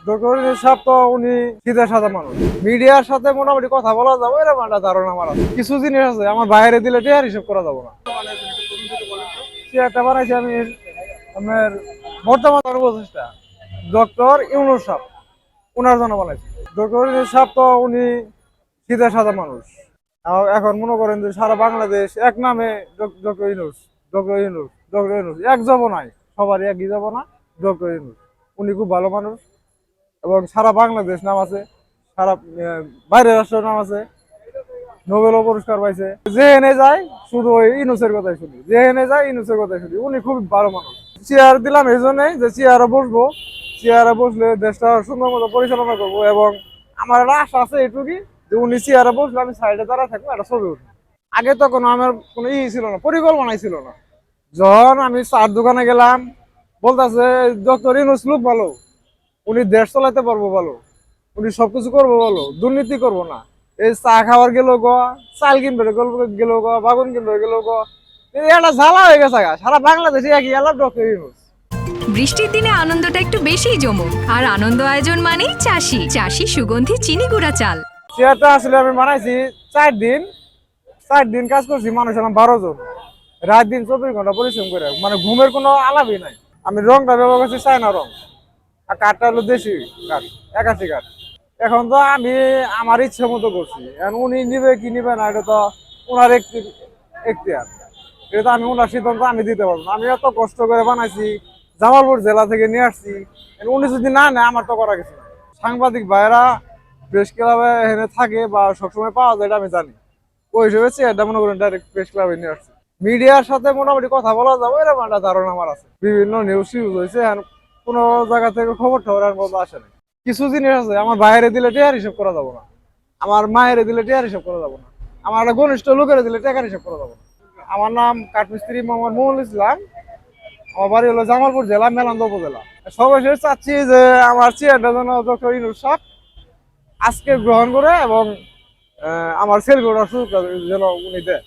Doctor সাহেব তো উনি সিধা সাদা মানুষ, মিডিয়ার সাথে মোটামুটি কথা বলা যাবে এরকম একটা ধারণা আমার আছে। কিছু জিনিস আছে আমার বাইরে দিলে টিয়ার হিসেব করা যাবে না। চেয়ারটা বানাইছি আমি আপনার বর্তমান উপদেষ্টা ডক্টর ইউনূস সাহেব, ওনার জন্য বানাইছি। ডক্টর ইউনূস সাহেব তো উনি সিধা সাদা মানুষ। এখন মনে করেন যে সারা বাংলাদেশ এক নামে doctor Yunus, doctor Yunus, doctor Yunus, এক জবনায় সবারই একই জবনা ডক্টর ইউনূস। উনি খুব ভালো মানুষ এবং সারা বাংলাদেশ নাম আছে, সারা বাইরের রাষ্ট্রের নাম আছে, নোবেল পুরস্কার পাইছে। যে এনে যায় শুধু ওই ইউনূসের কথাই শুনি, যে এনে যায় ইউনূসের কথাই শুনি। উনি খুব ভালো মানুষ। চেয়ার দিলাম এই জন্যই যে চেয়ারে বসবো, চেয়ারে বসলে দেশটা সুন্দর মতো পরিচালনা করবো এবং আমার একটা আশা আছে এটুকুই যে উনি চেয়ারে বসলে আমি সাইডে দাঁড়া থাকবো, একটা ছবি উঠবো। আগে তো কোনো আমার কোনো ছিল না, পরিকল্পনাই ছিল না। যখন আমি চার দোকানে গেলাম বলতেছে ডক্টর ইউনূস লোক ভালো, উনি দেশ চালাতে পারবো ভালো, উনি সবকিছু করবো ভালো, দুর্নীতি করবো না। এই চা খাওয়ার গেল গ, চাল কিনবে গেল গ, বাগুন কিনবে গেল গ, একটা জ্বালা হয়ে গেছে সারা বাংলাদেশে একই এলাম ডক্টর ইউনূস। বৃষ্টির দিনে আনন্দটা একটু বেশিই জমুক। আর আনন্দ আয়োজন মানেই চাষি চাষি সুগন্ধি চিনি গুঁড়া চাল। চেয়ারটা আসলে আমি বানাইছি 4 দিন কাজ করছি, মানুষ এলাম 12 জন, রাত দিন 24 ঘন্টা পরিশ্রম করে, মানে ঘুমের কোনো আলাপই নাই। আমি রংটা ব্যবহার করছি চায়না রং, আর কাঠটা হলো দেশি কাঠ, 81 কাঠ। এখন তো আমি আমার ইচ্ছে মতো করছি, এখন উনি নিবে কি নিবে না এটা তো ওনার এখতিয়ার, এটা তো আমি ওনার সিদ্ধান্ত আমি দিতে পারবো না। আমি এত কষ্ট করে বানাইছি, জামালপুর জেলা থেকে নিয়ে আসছি, উনি যদি না নেয় আমার তো করা কিছু না। সাংবাদিক ভাইরা প্রেস ক্লাবে এখানে থাকে বা সবসময় পাওয়া যায় এটা আমি জানি, ওই হিসেবে চেয়ারটা মনে করেন ডাইরেক্ট প্রেস ক্লাবে নিয়ে আসছি। মিডিয়ার সাথে মোটামুটি কথা বলা যাবে এরকম একটা ধারণা আমার আছে। বিভিন্ন নিউজ ইউজ হয়েছে, কোনো জায়গা থেকে খবর টবরের মতো আসে না। কিছু জিনিস আছে আমার বাইরে দিলে টিয়ার হিসাব করা যাবো না, আমার মায়ের দিলে টিয়ার হিসাব করা যাবো না, আমার একটা ঘনিষ্ঠ লোকের দিলে টাকার হিসাব করা যাবো না। আমার নাম কাঠমিস্ত্রি মোহাম্মদ মহুল ইসলাম, আমার বাড়ি হলো জামালপুর জেলা, মেলান্দ উপজেলা। সর্বশেষ চাচ্ছি যে আমার চেয়ারটা যেন ডক্টর ইউনূস সাহেব আজকে গ্রহণ করে এবং আমার সেলফি ওঠার সুযোগ যেন উনি দেয়।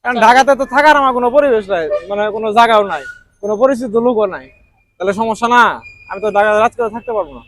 কারণ ঢাকাতে তো থাকার আমার কোনো পরিবেশ নাই, মানে কোনো জায়গাও নাই, কোনো পরিচিত লোকও নাই, তাহলে সমস্যা না। আমি তো ঢাকা রাত করে থাকতে পারবো না।